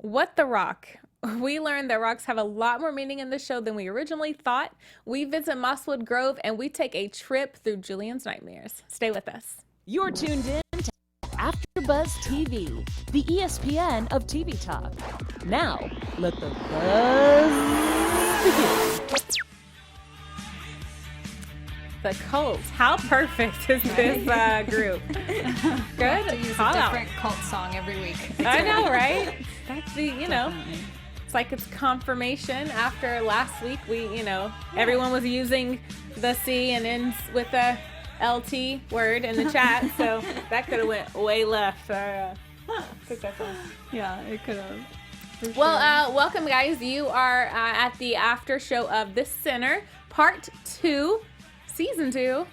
What the Rock? We learned that rocks have a lot more meaning in this show than we originally thought. We visit Mosswood Grove and we take a trip through Julian's nightmares. Stay with us. You're tuned in to AfterBuzz TV, the ESPN of TV talk. Now, let the buzz begin. The cult. How perfect is this group? Good. To use Call a out. different cult song every week. I know, right? That's the, it's like it's confirmation after last week. Everyone was using the C and ends with the LT word in the chat, so that could have went way left. Yeah, it could have. Well, welcome, guys. You are at the after show of The Sinner, Part 2, Season 2.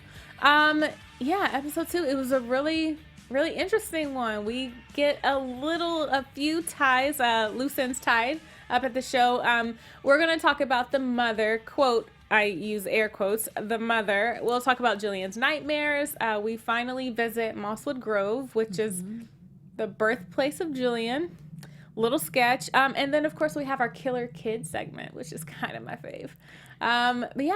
Episode 2. It was a really, really interesting one. We get a few ties, loose ends tied up at the show. We're going to talk about the mother, quote, I use air quotes, the mother. We'll talk about Julian's nightmares. We finally visit Mosswood Grove, which is the birthplace of Julian. Little sketch. And then, of course, we have our Killer Kid segment, which is kind of my fave.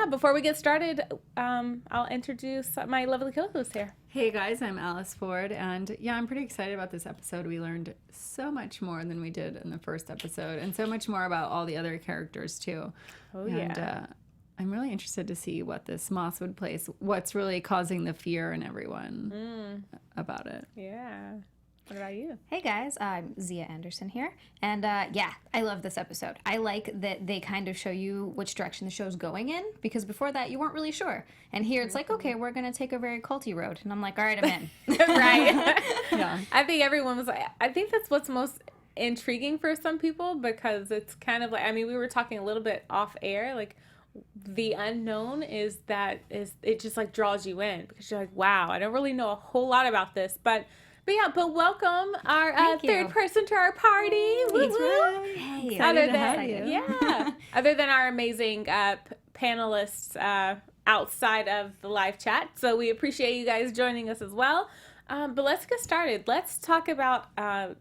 Before we get started, I'll introduce my lovely co-host here. Hey guys, I'm Alice Ford, and I'm pretty excited about this episode. We learned so much more than we did in the first episode, and so much more about all the other characters too. I'm really interested to see what this Mosswood place, what's really causing the fear in everyone about it. Yeah. What about you? Hey guys, I'm Xia Anderson here, and I love this episode. I like that they kind of show you which direction the show's going in, because before that you weren't really sure. And here it's like, okay, we're gonna take a very culty road, and I'm like, all right, I'm in. Right. Yeah. I think everyone was like, I think that's what's most intriguing for some people, because it's kind of like, we were talking a little bit off air, like the unknown is it just like draws you in, because you're like, wow, I don't really know a whole lot about this, but welcome our third person to our party. Woo-woo. Hey, Other than our amazing panelists outside of the live chat. So we appreciate you guys joining us as well. But let's get started. Let's talk about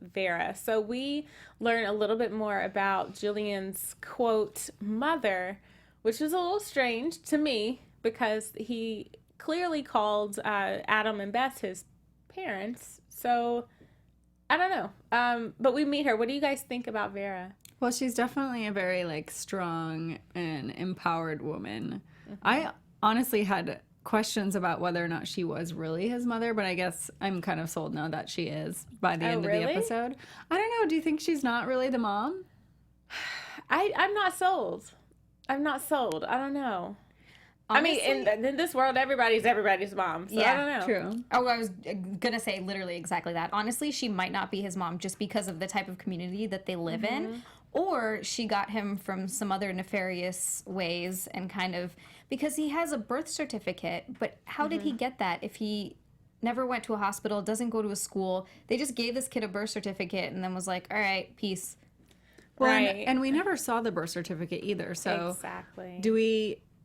Vera. So we learn a little bit more about Julian's, quote, mother, which is a little strange to me, because he clearly called Adam and Beth his parents. So I don't know. But we meet her. What do you guys think about Vera? Well, she's definitely a very strong and empowered woman. I honestly had questions about whether or not she was really his mother, but I guess I'm kind of sold now that she is by the end of the episode. I don't know. Do you think she's not really the mom? I'm not sold. I don't know. Honestly, in this world, everybody's mom. So I don't know. True. Oh, I was going to say literally exactly that. Honestly, she might not be his mom just because of the type of community that they live in. Or she got him from some other nefarious ways, and kind of, because he has a birth certificate, but how did he get that if he never went to a hospital, doesn't go to a school? They just gave this kid a birth certificate and then was like, all right, peace. Well, Right. and we never saw the birth certificate either. So Exactly.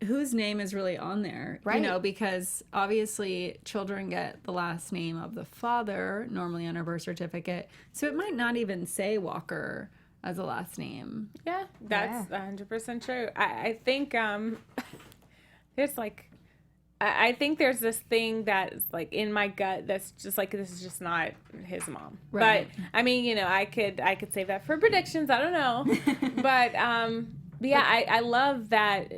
whose name is really on there? Right. Because obviously children get the last name of the father normally on a birth certificate. So it might not even say Walker as a last name. Yeah, that's 100% true. I think there's I think there's this thing that's like in my gut that's just like, this is just not his mom. Right. But I could save that for predictions. I don't know. But I love that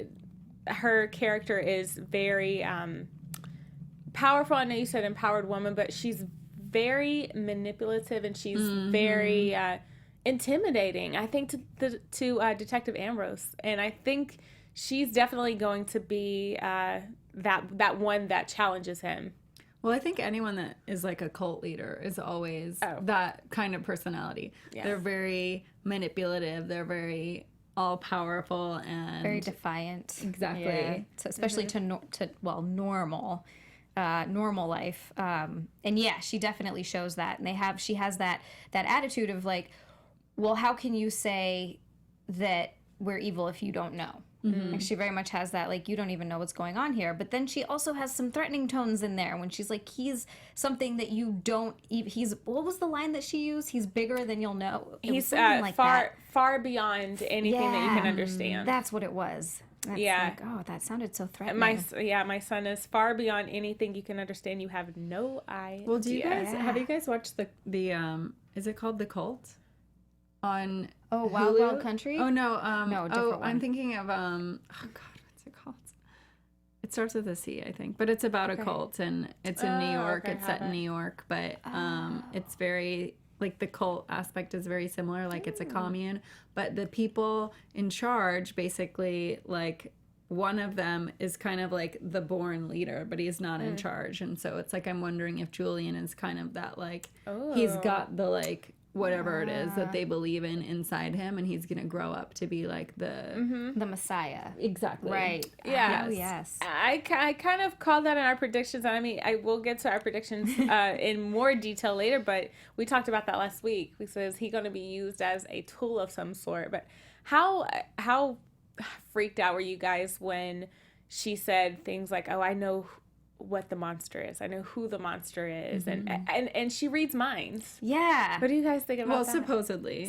her character is very powerful. I know you said empowered woman, but she's very manipulative, and she's very intimidating, I think, to Detective Ambrose. And I think she's definitely going to be that one that challenges him. Well, I think anyone that is like a cult leader is always that kind of personality. Yes. They're very manipulative. They're very all-powerful and Very defiant. Exactly. Yeah. So especially to normal life. And she definitely shows that. And she has that attitude of like, well, how can you say that we're evil if you don't know? Like she very much has that, like, you don't even know what's going on here. But then she also has some threatening tones in there when she's like, he's something that you don't even, he's, what was the line that she used? He's bigger than you'll know. He's far beyond anything that you can understand. That's what it was. That's like, oh, that sounded so threatening. My son is far beyond anything you can understand. You have no idea. Well, have you guys watched the is it called The Cult? On Wild Hulu? Wild Country? Oh no, no, different one. I'm thinking of oh god, what's it called? It starts with a C, I think, but it's about a cult and it's in New York. Okay, it's set in New York, but it's very like the cult aspect is very similar. Like it's a commune, but the people in charge basically like. One of them is kind of like the born leader, but he's not in charge, and so it's like I'm wondering if Julian is kind of that like he's got the like whatever it is that they believe in inside him, and he's gonna grow up to be like the Messiah. Exactly. Right. Yeah. Oh, yes. I kind of called that in our predictions. I mean, I will get to our predictions in more detail later, but we talked about that last week. We said, is he going to be used as a tool of some sort? But how freaked out were you guys when she said things like, oh, I know what the monster is. I know who the monster is. And she reads minds. Yeah. What do you guys think about that? Supposedly.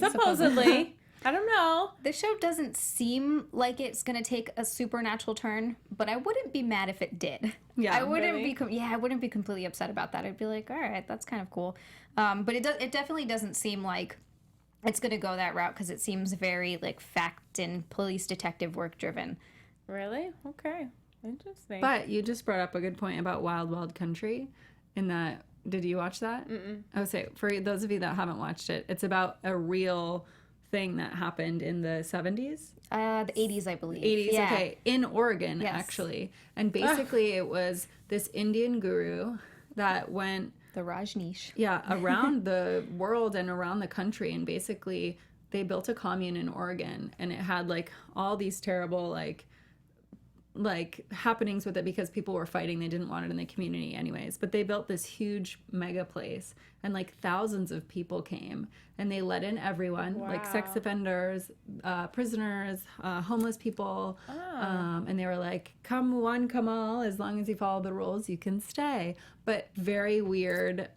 I don't know. The show doesn't seem like it's going to take a supernatural turn, but I wouldn't be mad if it did. Yeah. I wouldn't I wouldn't be completely upset about that. I'd be like, all right, that's kind of cool. But it definitely doesn't seem like it's going to go that route because it seems very like fact and police detective work driven. Really? Okay. Interesting. But you just brought up a good point about Wild Wild Country. In that, did you watch that? I would say for those of you that haven't watched it, it's about a real thing that happened in the 70s. The 80s, I believe. 80s, yeah. okay, in Oregon actually, and basically it was this Indian guru that went the Rajneesh. Yeah, around the world and around the country, and basically they built a commune in Oregon, and it had like all these terrible like happenings with it because people were fighting. They didn't want it in the community anyways, but they built this huge mega place, and like thousands of people came, and they let in everyone, like sex offenders, prisoners, homeless people, and they were like, come one, come all, as long as you follow the rules, you can stay. But very weird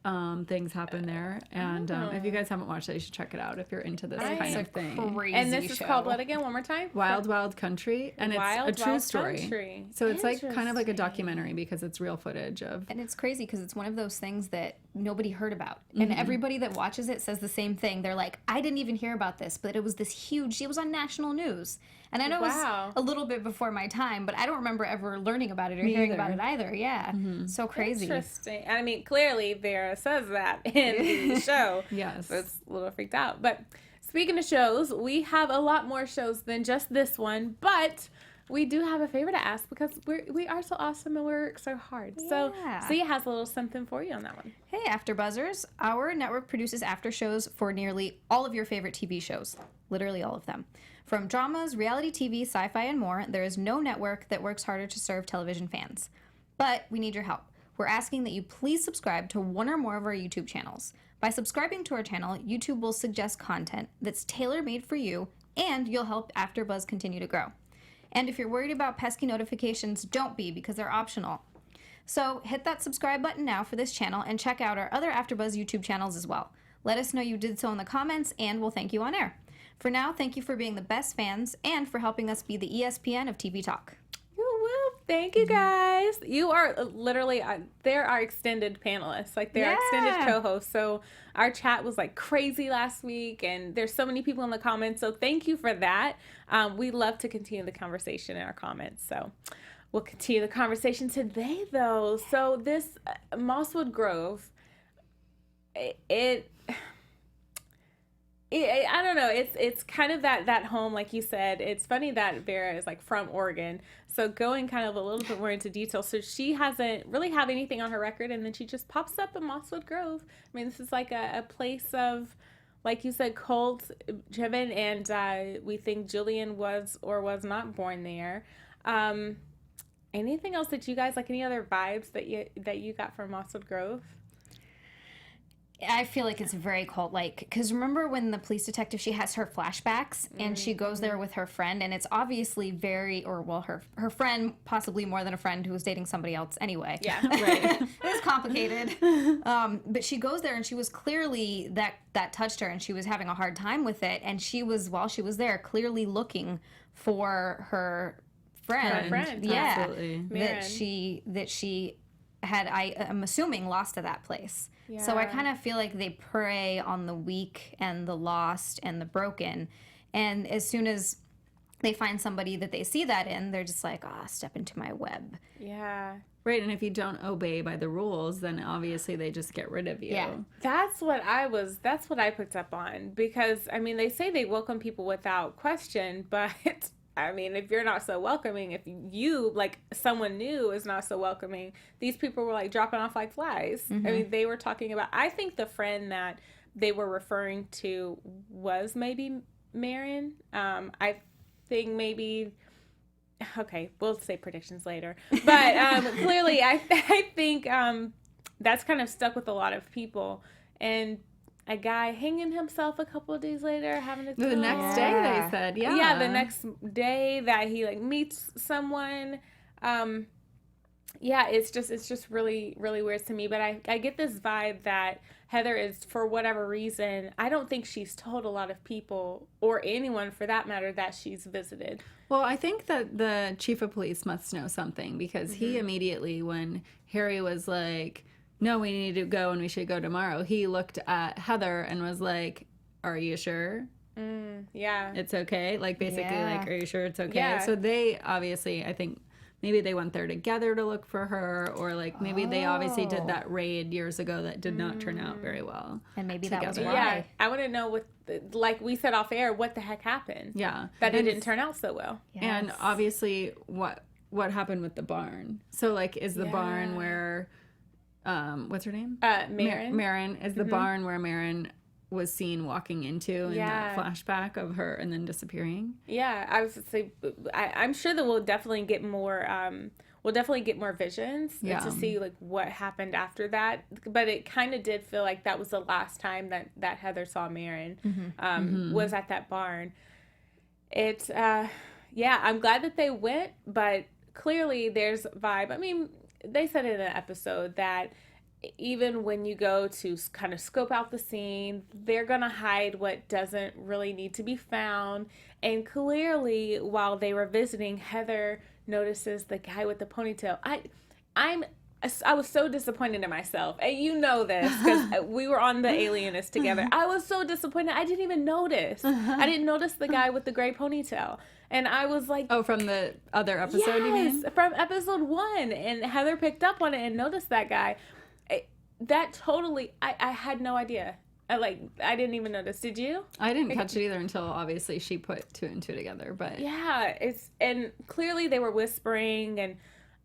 things happen there, and if you guys haven't watched it, you should check it out if you're into this kind of thing. Crazy and this is show. called what again? One more time? Wild Wild Country, and Wild it's a true Wild story. Country. So it's like kind of like a documentary because it's real footage of. And it's crazy because it's one of those things that nobody heard about. And everybody that watches it says the same thing. They're like, I didn't even hear about this, but it was this huge, it was on national news. And I know it was a little bit before my time, but I don't remember ever learning about it or hearing about it either. Yeah. So crazy. Interesting. I mean, clearly Vera says that in the show. Yes. So it's a little freaked out. But speaking of shows, we have a lot more shows than just this one, but we do have a favor to ask because we are so awesome and we work so hard. Yeah. So Xia has a little something for you on that one. Hey, AfterBuzzers. Our network produces after shows for nearly all of your favorite TV shows. Literally all of them. From dramas, reality TV, sci-fi, and more, there is no network that works harder to serve television fans. But we need your help. We're asking that you please subscribe to one or more of our YouTube channels. By subscribing to our channel, YouTube will suggest content that's tailor-made for you, and you'll help AfterBuzz continue to grow. And if you're worried about pesky notifications, don't be, because they're optional. So hit that subscribe button now for this channel and check out our other AfterBuzz YouTube channels as well. Let us know you did so in the comments, and we'll thank you on air. For now, thank you for being the best fans and for helping us be the ESPN of TV Talk. Woo-woo. Thank you guys. You are literally, they're our extended panelists. Like, they're our extended co-hosts. So our chat was like crazy last week, and there's so many people in the comments. So thank you for that. We love to continue the conversation in our comments. So we'll continue the conversation today, though. So this Mosswood Grove, I don't know. It's kind of that home, like you said. It's funny that Vera is like from Oregon. So going kind of a little bit more into detail. So she hasn't really have anything on her record, and then she just pops up in Mosswood Grove. I mean, this is like a place of, like you said, cult driven, and we think Julian was or was not born there. Anything else that you guys like? Any other vibes that you got from Mosswood Grove? I feel like it's very cult-like, because remember when the police detective, she has her flashbacks and she goes there with her friend, and it's obviously her friend, possibly more than a friend, who was dating somebody else anyway. Yeah, right. It's complicated. But she goes there and she was clearly, that touched her, and she was having a hard time with it, and she was, while she was there, clearly looking for her friend. Her friend. Yeah. Absolutely. That she had, I'm assuming, lost to that place. So I kind of feel like they prey on the weak and the lost and the broken. And as soon as they find somebody that they see that in, they're just like, step into my web. Yeah. Right, and if you don't obey by the rules, then obviously they just get rid of you. Yeah. That's what I picked up on, because I mean, they say they welcome people without question, but I mean, if you're not so welcoming, if you, like, someone new is not so welcoming, these people were, like, dropping off like flies. I mean, they were talking about, I think the friend that they were referring to was maybe Marin. I think maybe, okay, we'll say predictions later. But clearly, I think that's kind of stuck with a lot of people. And a guy hanging himself a couple of days later, having a The next day, they said, yeah, the next day that he, like, meets someone. Yeah, it's just really, really weird to me. But I get this vibe that Heather is, for whatever reason, I don't think she's told a lot of people, or anyone for that matter, that she's visited. Well, I think that the chief of police must know something, because he immediately, when Harry was like, no, we need to go and we should go tomorrow, he looked at Heather and was like, are you sure? Yeah. It's okay? Like, basically, Yeah. like, are you sure it's okay? Yeah. So they obviously, I think, maybe they went there together to look for her, or, like, maybe they obviously did that raid years ago that did not turn out very well. And maybe that was Together. why. Yeah, I want to know like we said off air, what the heck happened? Yeah. That it And- didn't turn out so well. And Yes. obviously, what happened with the barn? So, like, is the barn Yeah. where, what's her name? Marin. Marin is the barn where Marin was seen walking into in that flashback of her and then disappearing. Yeah, I was say, I'm sure that we'll definitely get more. We'll definitely get more visions to see, like, what happened after that. But it kind of did feel like that was the last time that Heather saw Marin, was at that barn. It's yeah, I'm glad that they went, but clearly there's vibe. I mean, they said in an episode that even when you go to kind of scope out the scene, they're going to hide what doesn't really need to be found. And clearly, while they were visiting, Heather notices the guy with the ponytail. I was so disappointed in myself. And you know this, because we were on the Alienist together. I was so disappointed. I didn't even notice. I didn't notice the guy with the gray ponytail. And I was like... Oh, from the other episode, you mean? Yes, from episode 1. And Heather picked up on it and noticed that guy. That totally... I had no idea. I didn't even notice. Did you? I didn't catch it either until, obviously, she put 2 and 2 together, but... Yeah, and clearly they were whispering, and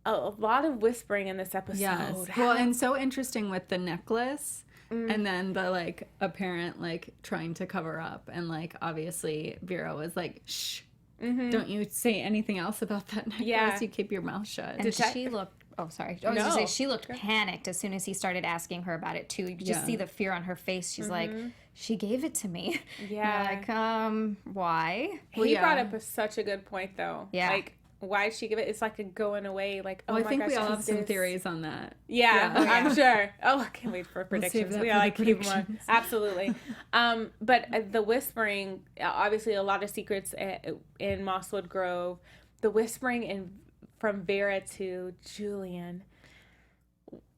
a lot of whispering in this episode. Yes. Well, and so interesting with the necklace, and then the, like, apparent, like, trying to cover up, and, like, obviously Vera was like, shh, don't you say anything else about that necklace. Yeah. You keep your mouth shut. And she looked... Oh, sorry. I was going to No. say, she looked panicked as soon as he started asking her about it, too. You could just see the fear on her face. She's like, she gave it to me. Yeah. You're like, why? He brought up such a good point, though. Yeah. Like, why did she give it? It's like a going away, like, oh Well, my I think gosh, we all keep have some this. theories on that. Yeah, I'm sure. Oh, I can't wait for predictions. that We for all the like keep one. predictions. Absolutely. But the whispering, obviously a lot of secrets in Mosswood Grove. The whispering from Vera to Julian.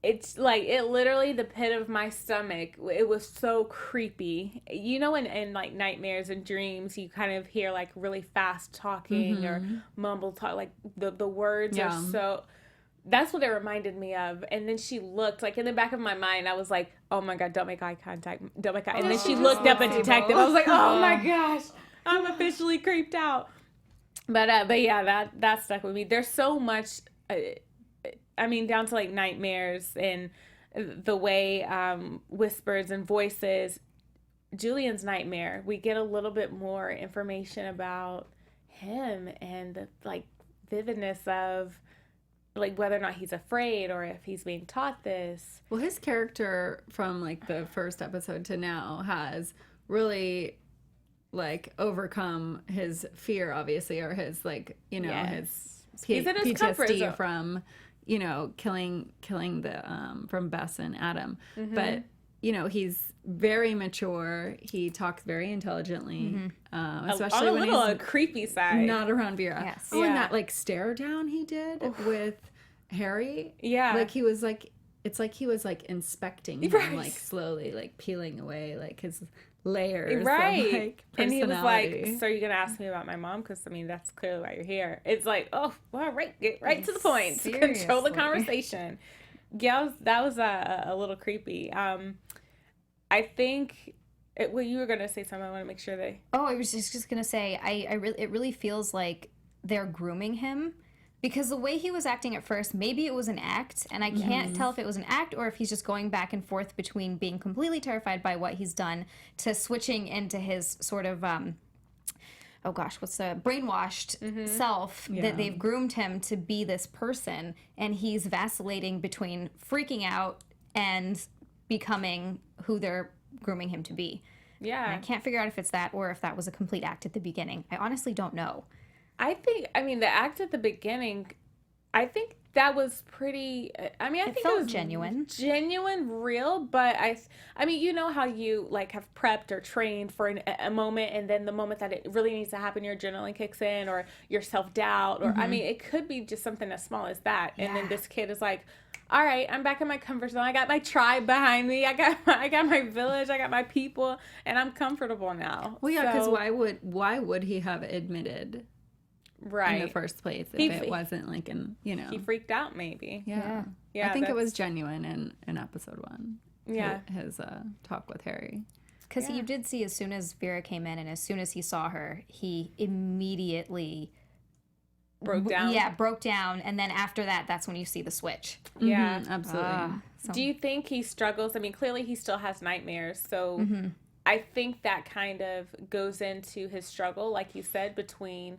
It's like, it literally, the pit of my stomach, it was so creepy. You know, in like nightmares and dreams, you kind of hear like really fast talking or mumble talk, like the words are so, that's what it reminded me of. And then she looked, like in the back of my mind, I was like, oh my God, don't make eye contact, don't make eye. And then she looked up at Detective. I was like, oh my gosh, I'm officially creeped out. But yeah, that stuck with me. There's so much, I mean, down to like nightmares and the way whispers and voices. Julian's nightmare, we get a little bit more information about him and the like vividness of like whether or not he's afraid or if he's being taught this. Well, his character from like the first episode to now has really like overcome his fear, obviously, or his like, you know, his He's in his comfort zone. PTSD from, you know, killing the from Bess and Adam. But you know, he's very mature. He talks very intelligently, especially when he's a creepy side. not around Vera. Yes. Oh, and that like stare down he did with Harry. Yeah. Like he was like, it's like he was like inspecting him, like slowly, like peeling away like his layers. Right. Of, like, and he was like, personality. so you're going to ask me about my mom? Because, I mean, that's clearly why you're here. It's like, oh, well, get right to the point. Control the conversation. Yeah, that was a little creepy. I think, well, you were going to say something. I want to make sure they... Oh, I was just going to say, it really feels like they're grooming him. Because the way he was acting at first, maybe it was an act, and I can't tell if it was an act or if he's just going back and forth between being completely terrified by what he's done to switching into his sort of, brainwashed self, that they've groomed him to be this person, and he's vacillating between freaking out and becoming who they're grooming him to be. Yeah. And I can't figure out if it's that or if that was a complete act at the beginning. I honestly don't know. I mean, the act at the beginning, I think that was pretty, I mean, I think felt it was genuine, real, but I mean, you know how you like have prepped or trained for a moment, and then the moment that it really needs to happen, your adrenaline kicks in, or your self-doubt, or, I mean, it could be just something as small as that. And then this kid is like, all right, I'm back in my comfort zone. I got my tribe behind me. I got my village. I got my people, and I'm comfortable now. Well, yeah, because why would he have admitted in the first place if it wasn't like you know, he freaked out maybe. Yeah, I think it was genuine in episode 1. Yeah, his talk with Harry, because you did see as soon as Vera came in and as soon as he saw her, he immediately broke down. And then after that, that's when you see the switch. Yeah, absolutely. Do you think he struggles? I mean, clearly he still has nightmares, so I think that kind of goes into his struggle, like you said, between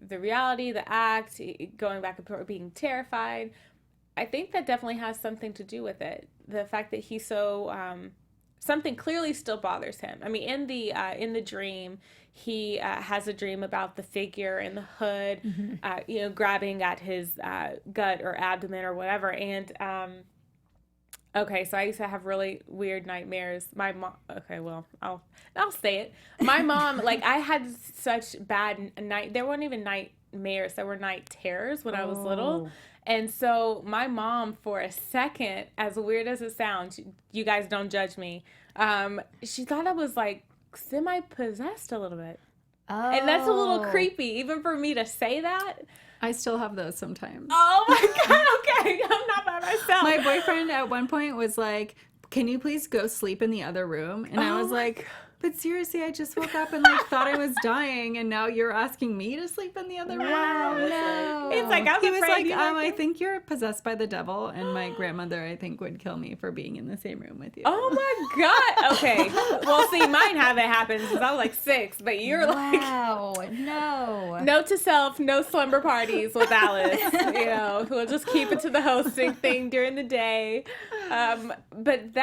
the reality, the act, going back and forth, being terrified. I think that definitely has something to do with it. The fact that he's so something clearly still bothers him. I mean, in the dream, he has a dream about the figure in the hood, you know, grabbing at his gut or abdomen or whatever. And okay, so I used to have really weird nightmares. My mom, okay, well, I'll say it. My mom, like, I had such bad there weren't even nightmares, there were night terrors when I was little. And so my mom, for a second, as weird as it sounds, you guys don't judge me, she thought I was, like, semi-possessed a little bit. Oh. And that's a little creepy, even for me to say that. I still have those sometimes. Oh my God, okay. I'm not by myself. My boyfriend at one point was like, can you please go sleep in the other room? And I was like, but seriously, I just woke up and like thought I was dying, and now you're asking me to sleep in the other room? No. It's like, I was he was afraid like, I think you're possessed by the devil, and my grandmother, I think, would kill me for being in the same room with you. Oh my God. Okay. Well, see, mine haven't happened since I was like 6, but you're like, wow, no. Note to self, no slumber parties with Alice. You know, we'll just keep it to the hosting thing during the day. But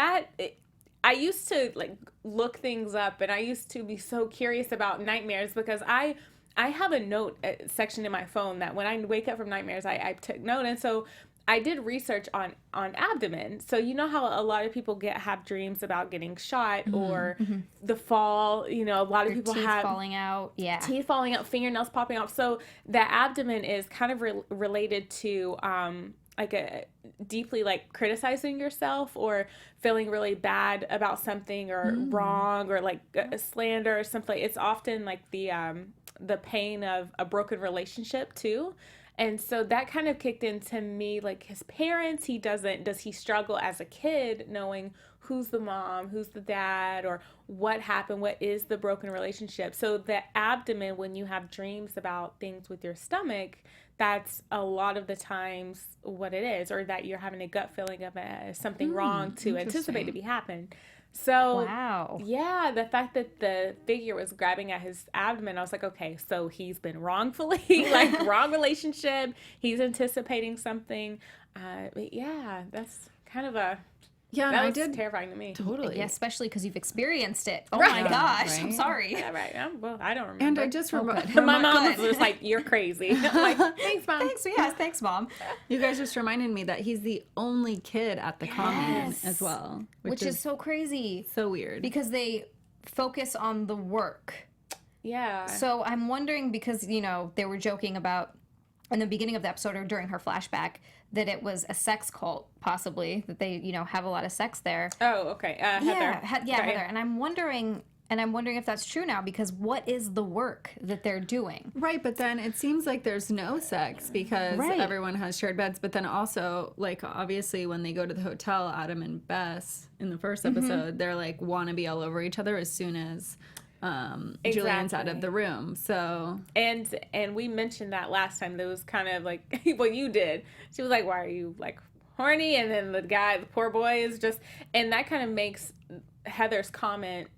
I used to like look things up, and I used to be so curious about nightmares because I have a note section in my phone that when I wake up from nightmares, I took note. And so I did research on abdomen. So you know how a lot of people have dreams about getting shot or the fall. You know, a lot of people teeth have falling out. Yeah, teeth falling out, fingernails popping off. So the abdomen is kind of related to like a deeply like criticizing yourself or feeling really bad about something or wrong or like a slander or something. It's often like the pain of a broken relationship too. And so that kind of kicked into me, like his parents, does he struggle as a kid knowing who's the mom, who's the dad, or what happened, what is the broken relationship? So the abdomen, when you have dreams about things with your stomach, that's a lot of the times what it is, or that you're having a gut feeling of something wrong to anticipate to be happening. So, Wow. yeah, the fact that the figure was grabbing at his abdomen, I was like, okay, so he's been wrongfully, like, wrong relationship. He's anticipating something. But yeah, that's kind of that was terrifying to me. Totally. Yeah, especially because you've experienced it. Oh Right. my gosh, Right. I'm sorry. Yeah, right. Well, I don't remember. And I just remember My mom was just like, you're crazy. I'm like, thanks, Mom. Thanks, yes, thanks, Mom. you guys just reminded me that he's the only kid at the commune as well, Which is so crazy so weird. because they focus on the work. Yeah. So I'm wondering because, they were joking about in the beginning of the episode or during her flashback that it was a sex cult, possibly, that they, have a lot of sex there. Oh, okay. Heather. Heather. And I'm wondering if that's true now because what is the work that they're doing? Right, but then it seems like there's no sex because Right. everyone has shared beds. But then also, like, obviously when they go to the hotel, Adam and Bess in the first episode, they're like want to be all over each other as soon as Julian's out of the room. So And we mentioned that last time. There was kind of like what you did. She was like, "Why are you like horny?" And then the poor boy, is just, and that kind of makes Heather's comment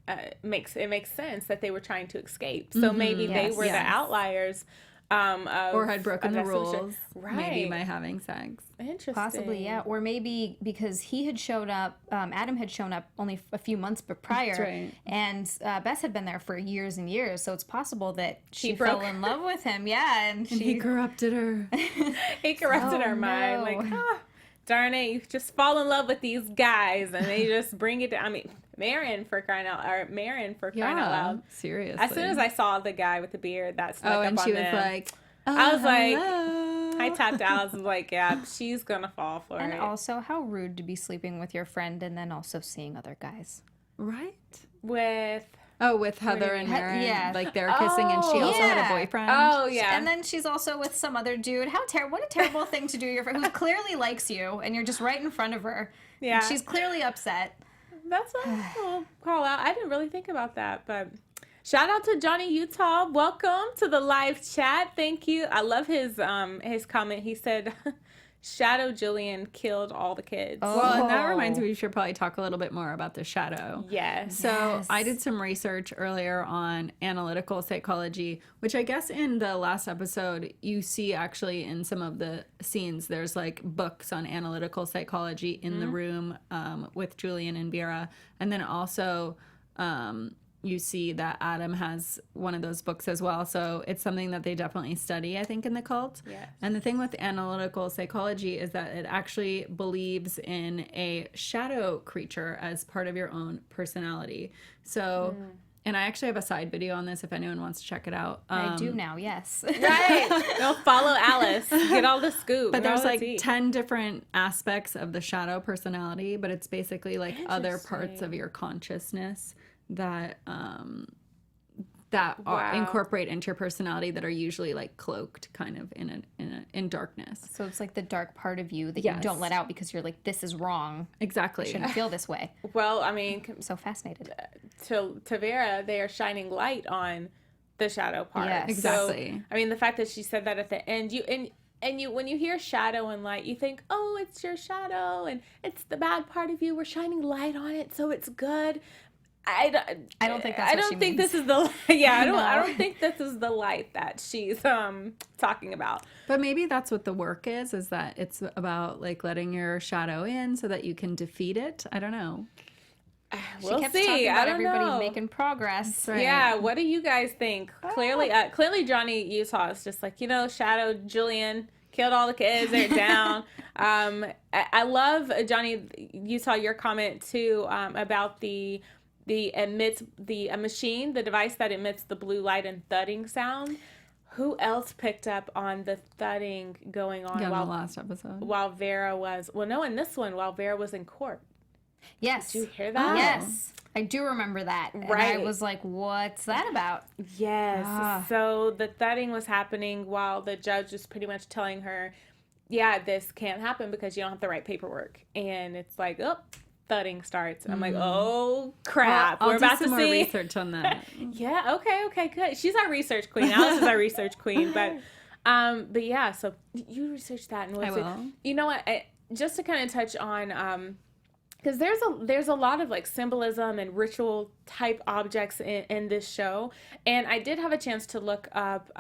makes sense that they were trying to escape. So maybe they were the outliers. or had broken the that sort of rules, shit. Right? maybe by having sex. Interesting. Possibly, yeah. Or maybe because he had shown up, Adam had shown up only a few months prior. That's right. And Bess had been there for years and years. So it's possible that she broke fell in love with him. Yeah. And He corrupted her. He corrupted her mind. no. Like, darn it, you just fall in love with these guys, and they just bring it down. I mean, Marin for crying out loud. Seriously. As soon as I saw the guy with the beard, that snuck up and on she was them. like, I was like, hello. I tapped out. I was like, yeah, she's gonna fall for And it. also, how rude to be sleeping with your friend and then also seeing other guys. Right? With With Heather and Marin, yeah. like they're kissing, and she also had a boyfriend. oh yeah, And then she's also with some other dude. What a terrible thing to do to your friend who clearly likes you and you're just right in front of her. Yeah. And she's clearly upset. that's what I'll call out. I didn't really think about that, but shout out to Johnny Utah. Welcome to the live chat. Thank you. I love his comment. He said, "Shadow Julian killed all the kids." Well, and that reminds me, we should probably talk a little bit more about the shadow. Yes. So I did some research earlier on analytical psychology, which I guess in the last episode, you see actually in some of the scenes, there's like books on analytical psychology in the room with Julian and Vera. And then also you see that Adam has one of those books as well. So it's something that they definitely study, I think, in the cult. Yes. And the thing with analytical psychology is that it actually believes in a shadow creature as part of your own personality. So, and I actually have a side video on this if anyone wants to check it out. I do now, yes. Right. Go follow Alice. Get all the scoop. But get all there's the like tea. 10 different aspects of the shadow personality, but it's basically like other parts Interesting. of your consciousness that Wow. incorporate into your personality that are usually like cloaked kind of in darkness. So it's like the dark part of you that you Yes. don't let out because you're like, this is wrong. Exactly. I shouldn't feel this way. Well, I mean, I'm so fascinated. to Vera, they are shining light on the shadow part. Yes. Exactly. So, I mean, the fact that she said that at the end, when you hear shadow and light, you think, oh, it's your shadow and it's the bad part of you. We're shining light on it, so it's good. I don't think that's what she means. this is the I No. don't think this is the light that she's talking about. But maybe that's what the work is that it's about like letting your shadow in so that you can defeat it. I don't know. We'll she kept see. talking I about don't everybody know. making progress. Right. Yeah, what do you guys think? Clearly Johnny Utah is just like, Shadow Julian killed all the kids. They're down. I love Johnny Utah. Your comment too about the machine, the device that emits the blue light and thudding sound. Who else picked up on the thudding going on Yeah, in while the last episode. while Vera was in this one while Vera was in court? Yes. Did you hear that? Yes. I do remember that. And I Right. was like, what's that about? Yes. So the thudding was happening while the judge was pretty much telling her, yeah, this can't happen because you don't have the right paperwork. And it's like, oh, thudding starts. I'm like, oh, crap. I'll We're do about some to more see. research on that. Yeah, okay, good. She's our research queen. Alice is our research queen. But yeah, so you research that. And I will. You know what? Just to kind of touch on because there's a lot of like symbolism and ritual type objects in this show, and I did have a chance to look up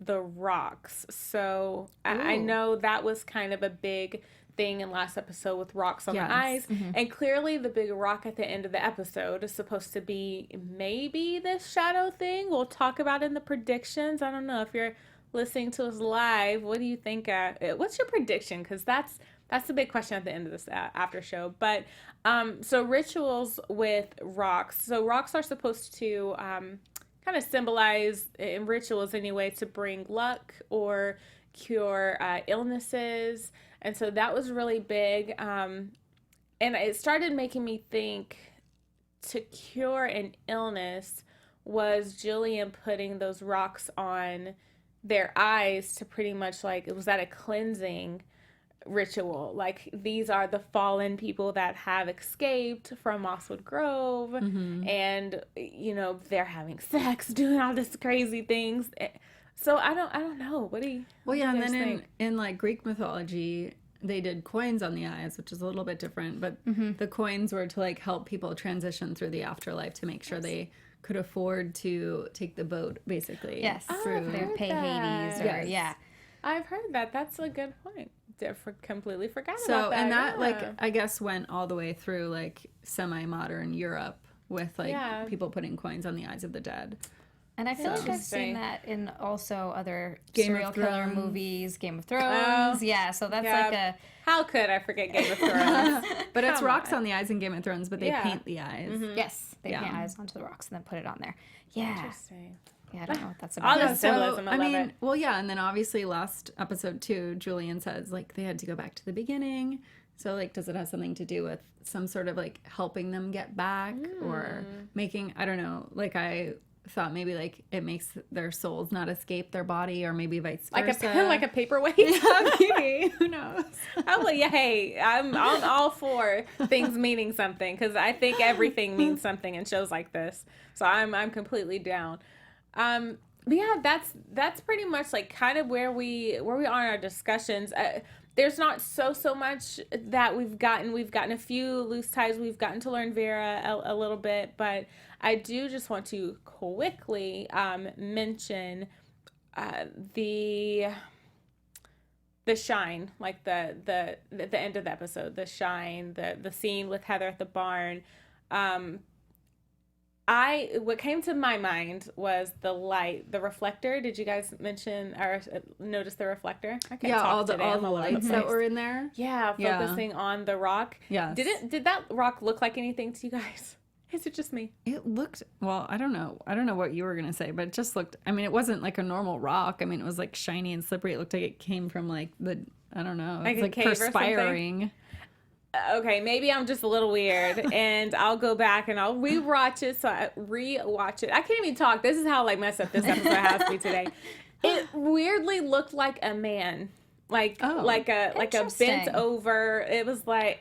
the rocks. So I know that was kind of a big thing in last episode with rocks on the eyes, and clearly the big rock at the end of the episode is supposed to be maybe this shadow thing. We'll talk about in the predictions. I don't know if you're listening to us live. What do you think? What's your prediction? Because that's the big question at the end of this after show. But so rituals with rocks. So rocks are supposed to kind of symbolize, in rituals anyway, to bring luck or cure illnesses. And so that was really big. And it started making me think, to cure an illness, was Julian putting those rocks on their eyes to pretty much like, was that a cleansing ritual? Like, these are the fallen people that have escaped from Mosswood Grove, and they're having sex, doing all this crazy things. So I don't know. What do you? Well, yeah, and then think? in like Greek mythology, they did coins on the eyes, which is a little bit different. But the coins were to like help people transition through the afterlife, to make sure they could afford to take the boat, basically. Yes, through their pay Hades. Or, yeah. I've heard that. That's a good point. Completely forgot about So, that. and that like I guess went all the way through like semi-modern Europe with like people putting coins on the eyes of the dead. And I feel like I've seen that in also other Game of serial killer Thrones. movies, Game of Thrones. Yeah, so that's like a... How could I forget Game of Thrones? But it's rocks on the eyes in Game of Thrones, but they paint the eyes. Yes, they paint eyes onto the rocks and then put it on there. Yeah. Interesting. Yeah, I don't know what that's All about. the symbolism, I love it. Well, yeah, and then obviously last episode too, Julian says like they had to go back to the beginning. So like, does it have something to do with some sort of like helping them get back or making, I don't know, like I thought maybe like it makes their souls not escape their body, or maybe vice versa. Like a paperweight. Yeah, maybe. Who knows? I'm like, hey, I'm all for things meaning something, because I think everything means something in shows like this. So I'm completely down. But yeah, that's pretty much like kind of where we are in our discussions. There's not so much that we've gotten. We've gotten a few loose ties. We've gotten to learn Vera a little bit, but I do just want to quickly mention the shine, like the end of the episode, the shine, the scene with Heather at the barn. What came to my mind was the light, the reflector. Did you guys mention or notice the reflector? I can't talk all today. the I'm all over the lights that place. were in there. Yeah, focusing on the rock. Yes. Did that rock look like anything to you guys? Is it just me? It looked, well, I don't know what you were going to say, but it just looked, I mean, it wasn't like a normal rock. I mean, it was like shiny and slippery. It looked like it came from like I don't know. Like it was a like cave or perspiring. Okay, maybe I'm just a little weird, and I'll go back and I'll rewatch it. I can't even talk. This is how like messed up this episode has to be today. It weirdly looked like a man, like a bent over. It was like,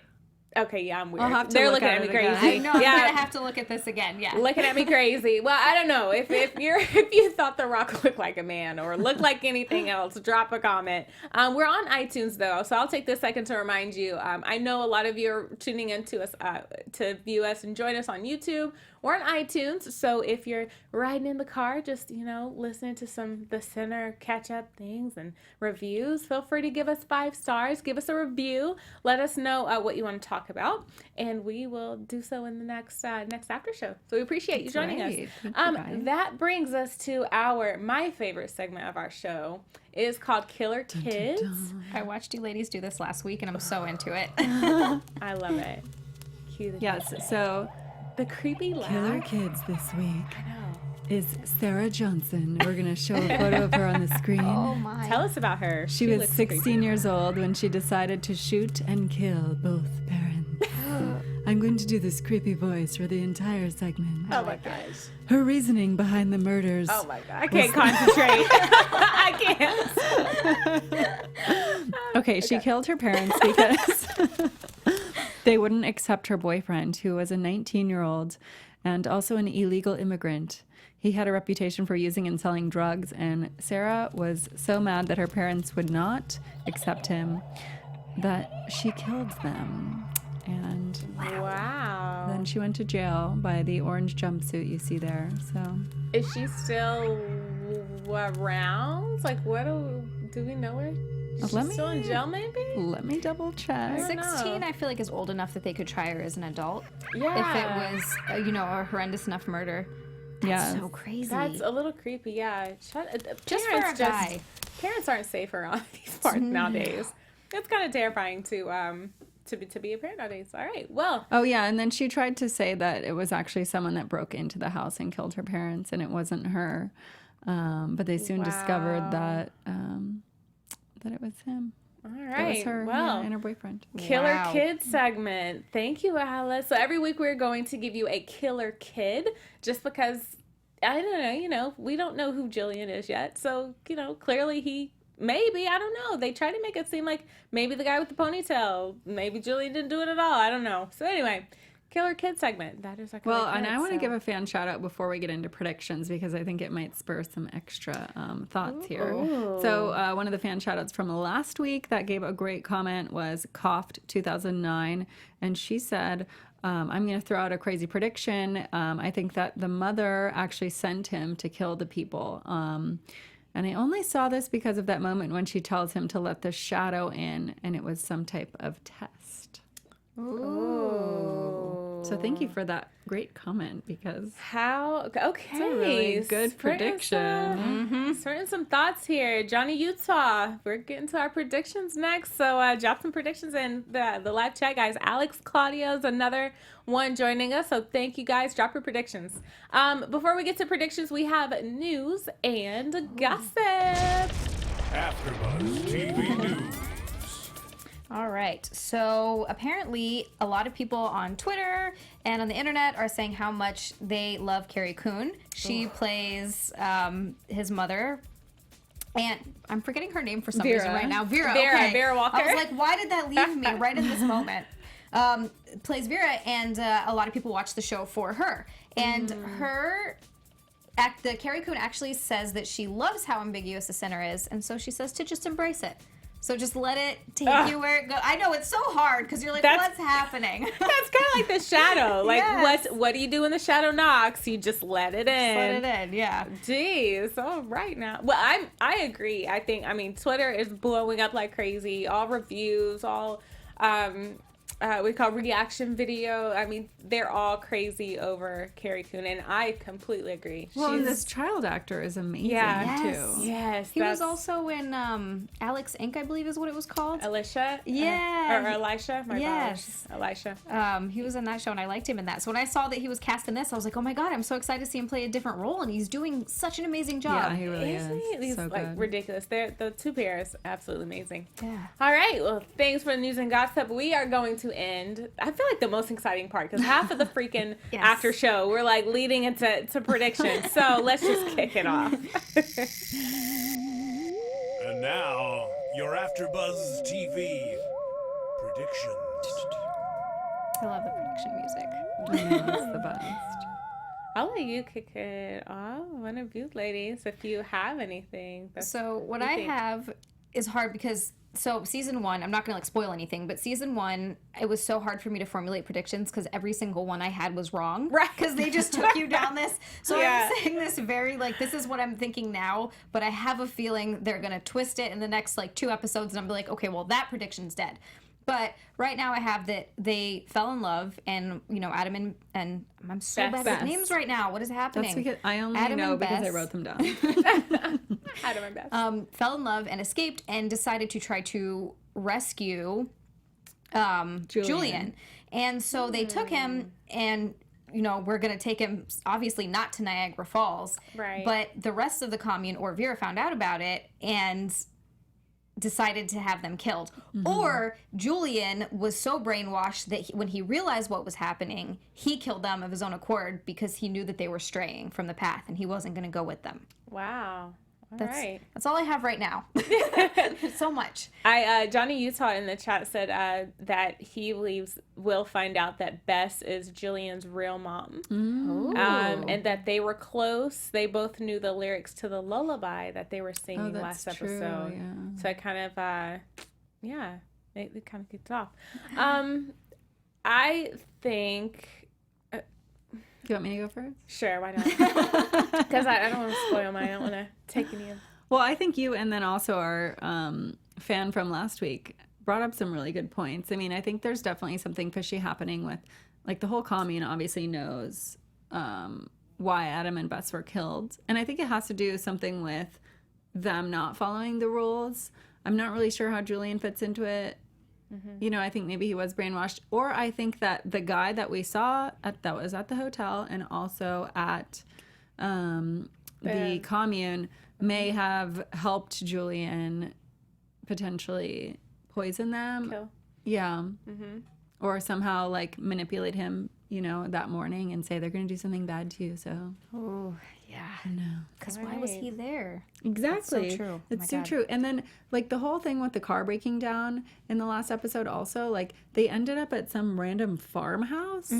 okay, yeah, I'm weird. I'll have to They're look looking at at me it crazy. again. I know, Yeah. I'm going to have to look at this again, yeah. Looking at me crazy. Well, I don't know. If you thought The Rock looked like a man or looked like anything else, drop a comment. We're on iTunes though, so I'll take this second to remind you. I know a lot of you are tuning in to us to view us and join us on YouTube. We're on iTunes, so if you're riding in the car, just listening to some The Sinner catch-up things and reviews, feel free to give us 5 stars, give us a review, let us know what you want to talk about, and we will do so in the next after show. So we appreciate you joining us. Thank you, guys. That brings us to my favorite segment of our show. It is called Killer Kids. I watched you ladies do this last week, and I'm so into it. I love it. Cue the Yes, so the creepy laugh. Killer Kids this week I know. is Sarah Johnson. We're going to show a photo of her on the screen. Oh, my. Tell us about her. She was looks 16 creepy. years old when she decided to shoot and kill both parents. I'm going to do this creepy voice for the entire segment. Oh my gosh. Her reasoning behind the murders. Oh my god. I can't concentrate. I can't. Okay, she killed her parents because they wouldn't accept her boyfriend, who was a 19-year-old and also an illegal immigrant. He had a reputation for using and selling drugs, and Sarah was so mad that her parents would not accept him that she killed them. And Wow. then she went to jail by the orange jumpsuit you see there. So Is she still around? Like, what do we know her? Is she still in jail, maybe? let me double check. 16, I feel like, is old enough that they could try her as an adult. Yeah. If it was, a horrendous enough murder. Yeah. So crazy. That's a little creepy, yeah. Just for a guy. Parents aren't safer on these parts nowadays. It's kind of terrifying to be a parent nowadays. All right, well. Oh, yeah, and then she tried to say that it was actually someone that broke into the house and killed her parents, and it wasn't her. But they soon discovered that it was him. All It right, was her and her boyfriend. Killer Kid segment. Thank you, Alice. So every week we're going to give you a killer kid just because, I don't know, we don't know who Julian is yet. So, clearly maybe, I don't know. They try to make it seem like maybe the guy with the ponytail, maybe Julian didn't do it at all. I don't know. So anyway, killer kid segment. That is our killer Well, and kid, I want to give a fan shout out before we get into predictions because I think it might spur some extra thoughts here. So one of the fan shout outs from last week that gave a great comment was Coughed 2009. And she said, I'm going to throw out a crazy prediction. I think that the mother actually sent him to kill the people. And I only saw this because of that moment when she tells him to let the shadow in, and it was some type of test. Ooh. So thank you for that great comment because Okay. it's a really good prediction. Starting some thoughts here. Johnny Utah. We're getting to our predictions next. So drop some predictions in the live chat, guys. Alex Claudio's another one joining us. So thank you, guys. Drop your predictions. Before we get to predictions, we have news and gossip. AfterBuzz TV News. All right. So apparently, a lot of people on Twitter and on the internet are saying how much they love Carrie Coon. She plays his mother. And I'm forgetting her name for some reason right now. Vera. Okay. Vera Walker. I was like, why did that leave me right in this moment? Plays Vera, and a lot of people watch the show for her. And the Carrie Coon actually says that she loves how ambiguous the center is, and so she says to just embrace it. So just let it take you where it goes. I know, it's so hard because you're like, what's happening? That's kind of like the shadow. Like, Yes. what do you do when the shadow knocks? You just let it in. Let it in, yeah. Jeez, all right now. Well, I agree. I mean, Twitter is blowing up like crazy. All reviews, all we call reaction video. I mean, they're all crazy over Carrie Coon, and I completely agree. Well, and this child actor is amazing too. Yes, He was also in Alex Inc., I believe is what it was called. Alicia. Yeah. Or Elisha. My Yes. apologies. Elisha. He was in that show, and I liked him in that. So when I saw that he was cast in this, I was like, oh my god, I'm so excited to see him play a different role, and he's doing such an amazing job. Yeah, he really Isn't he? is. He's So like good. ridiculous. The two pairs, absolutely amazing. Yeah. All right. Well, thanks for the news and gossip. We are going to end. I feel like the most exciting part because half of the freaking Yes. after show we're like leading into predictions. So let's just kick it off. And now, your AfterBuzz TV predictions. I love the prediction music. It's the best. I'll let you kick it off. One of you ladies, if you have anything. So what you I think? have is hard because season 1, I'm not going to spoil anything, but season 1, it was so hard for me to formulate predictions because every single one I had was wrong. Right. Because they just took you down this. So Yeah. I'm saying this very, this is what I'm thinking now, but I have a feeling they're going to twist it in the next, 2 episodes, and I'm like, okay, well, that prediction's dead. But right now I have that they fell in love, and, Adam and I'm so bad Bess. with names right now. What is happening? That's because I only Adam know and because I Bess. wrote them down. I do my best. Fell in love and escaped and decided to try to rescue Julian. And so they took him, and we're going to take him obviously not to Niagara Falls, Right. but the rest of the commune or Vera found out about it and decided to have them killed. Or Julian was so brainwashed that when he realized what was happening, he killed them of his own accord because he knew that they were straying from the path and he wasn't going to go with them. Wow. All right. That's all I have right now. So much. Johnny Utah in the chat said that he believes we'll find out that Bess is Julian's real mom. And that they were close. They both knew the lyrics to the lullaby that they were singing that's last true, episode. yeah. So it kind of, it kind of kicked off. I think. Do you want me to go first? Sure, why not? Because I don't want to spoil mine. I don't want to take any of. Well, I think you and then also our fan from last week brought up some really good points. I mean, I think there's definitely something fishy happening with, like, the whole commune obviously knows why Adam and Bess were killed. And I think it has to do something with them not following the rules. I'm not really sure how Julian fits into it. You know, I think maybe he was brainwashed. Or I think that the guy that we saw that was at the hotel and also at the commune may have helped Julian potentially poison them. Kill. Yeah. Or somehow, like, manipulate him, you know, that morning and say they're going to do something bad to you. So, Oh, yeah. no. Because why was he there? Exactly. That's so true. It's my so God. true. And then, like, the whole thing with the car breaking down in the last episode also, like, they ended up at some random farmhouse,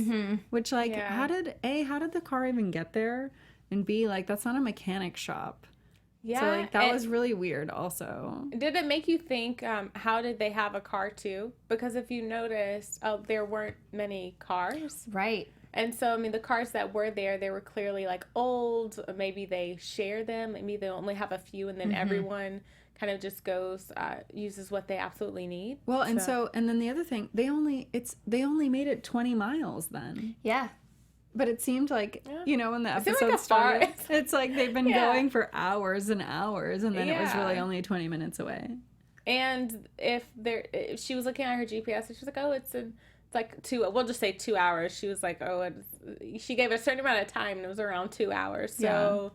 which, like, Yeah. how did the car even get there? And B, like, that's not a mechanic shop. Yeah. So, like, that and was really weird also. Did it make you think, how did they have a car too? Because if you noticed, there weren't many cars. Right. And so, I mean, the cars that were there, they were clearly like old. Maybe they share them. Maybe they only have a few, and then everyone kind of just goes, uses what they absolutely need. Well, and and then the other thing, they only made it 20 miles then. Yeah. But it seemed like, you know, when the seemed episode like a far- started, it's like they've been Yeah. going for hours and hours, and then it was Yeah. really only 20 minutes away. And if she was looking at her GPS, and she was like, oh, it's like we'll just say 2 hours. She was like, oh, she gave a certain amount of time, and it was around 2 hours. So,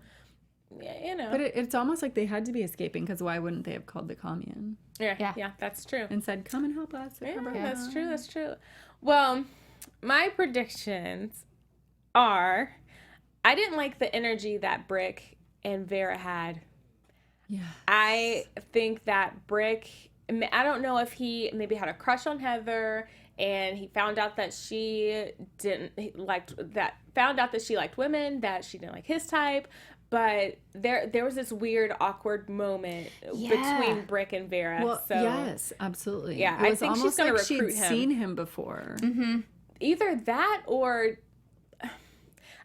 yeah, you know. But it's almost like they had to be escaping, because why wouldn't they have called the commune yeah, that's true. and said, come and help us? Yeah, that's true. Well, my predictions are, I didn't like the energy that Brick and Vera had. Yeah. I think that Brick, I don't know if he maybe had a crush on Heather, and he found out that she found out that she liked women, that she didn't like his type. But there was this weird, awkward moment between Brick and Vera. Well, so yes, absolutely. Yeah, it I was think she's almost gonna like recruit she'd him. seen him before. either that, or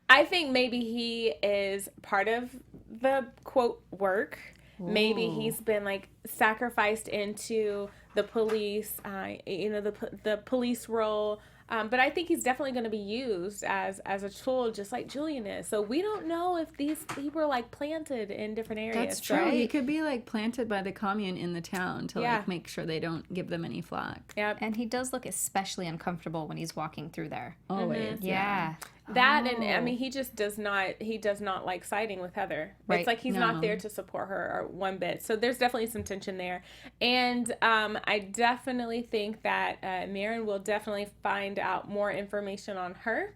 I think maybe he is part of the quote work. Maybe he's been like sacrificed into the police, the police role. But I think he's definitely going to be used as a tool, just like Julian is. So we don't know if these people are like planted in different areas. That's true. Right? He could be like planted by the commune in the town to like make sure they don't give them any flack. Yep. And he does look especially uncomfortable when he's walking through there. Always. Yeah. That and I mean he just does not like siding with Heather. Right. It's like he's not there to support her or one bit. So there's definitely some tension there. And I definitely think that Maren will definitely find out more information on her.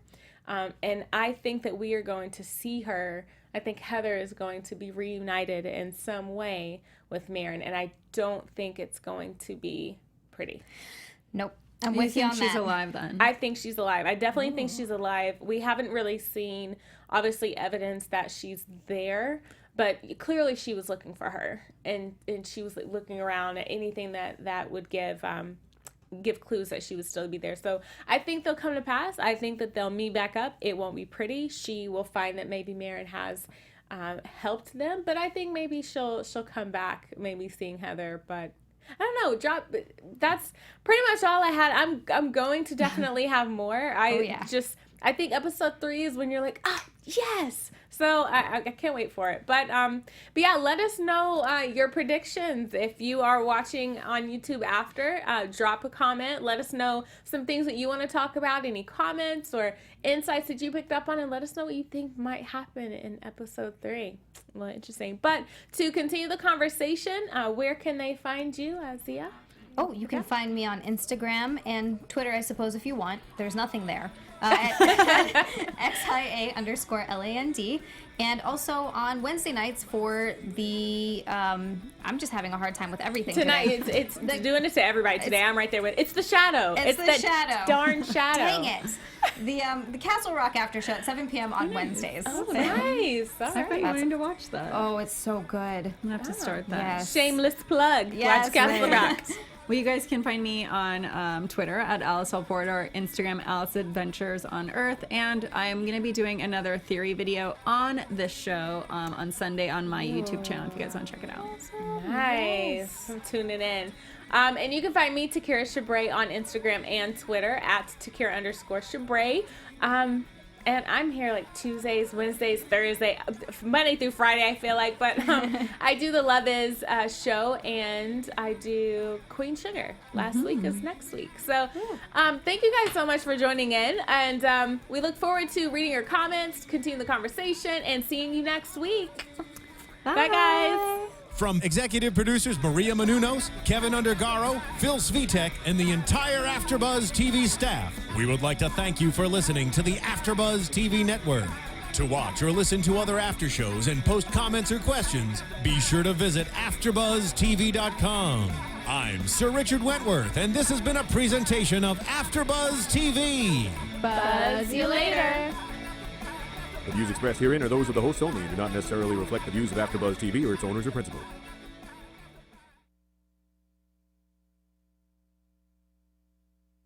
And I think that we are going to see her. I think Heather is going to be reunited in some way with Maren, and I don't think it's going to be pretty. Nope. I'm You with you think on she's that. alive then? I think she's alive. I definitely think she's alive. We haven't really seen, obviously, evidence that she's there, but clearly she was looking for her, and she was looking around at anything that would give clues that she would still be there. So I think they'll come to pass. I think that they'll meet back up. It won't be pretty. She will find that maybe Maren has helped them, but I think maybe she'll come back, maybe seeing Heather, but I don't know. That's pretty much all I had. I'm going to definitely have more. I think episode 3 is when you're like, yes. So I can't wait for it. But yeah, let us know your predictions. If you are watching on YouTube after, drop a comment. Let us know some things that you want to talk about, any comments or insights that you picked up on, and let us know what you think might happen in episode 3. Well, interesting. But to continue the conversation, where can they find you, Xia? Oh, you can find me on Instagram and Twitter, I suppose, if you want. There's nothing there. At XIA_LAND. And also on Wednesday nights for the, I'm just having a hard time with everything Tonight, today. it's doing it to everybody today. I'm right there with it's the shadow. It's the that shadow. Darn shadow. Dang it. The Castle Rock after show at 7 p.m. on Wednesdays. Oh, nice. All I've been right. wanting to watch that. Oh, it's so good. I'm gonna have to start that. Yes. Shameless plug. Yes, Watch Castle right. Rock. Well, you guys can find me on Twitter at Alice L. Ford or Instagram Alice Adventures on Earth. And I'm going to be doing another theory video on this show on Sunday on my YouTube channel if you guys want to check it out. Nice. I'm tuning in. And you can find me, Takira Shabrae, on Instagram and Twitter at Takira_Shabrae. And I'm here like Tuesdays, Wednesdays, Thursday, Monday through Friday, I feel like. But I do the Love Is show, and I do Queen Sugar. Last week is next week. So thank you guys so much for joining in. And we look forward to reading your comments, continue the conversation, and seeing you next week. Bye guys. From executive producers Maria Menounos, Kevin Undergaro, Phil Svitek, and the entire AfterBuzz TV staff, we would like to thank you for listening to the AfterBuzz TV network. To watch or listen to other after shows and post comments or questions, be sure to visit AfterBuzzTV.com. I'm Sir Richard Wentworth, and this has been a presentation of AfterBuzz TV. Buzz you later. The views expressed herein are those of the hosts only and do not necessarily reflect the views of AfterBuzz TV or its owners or principals.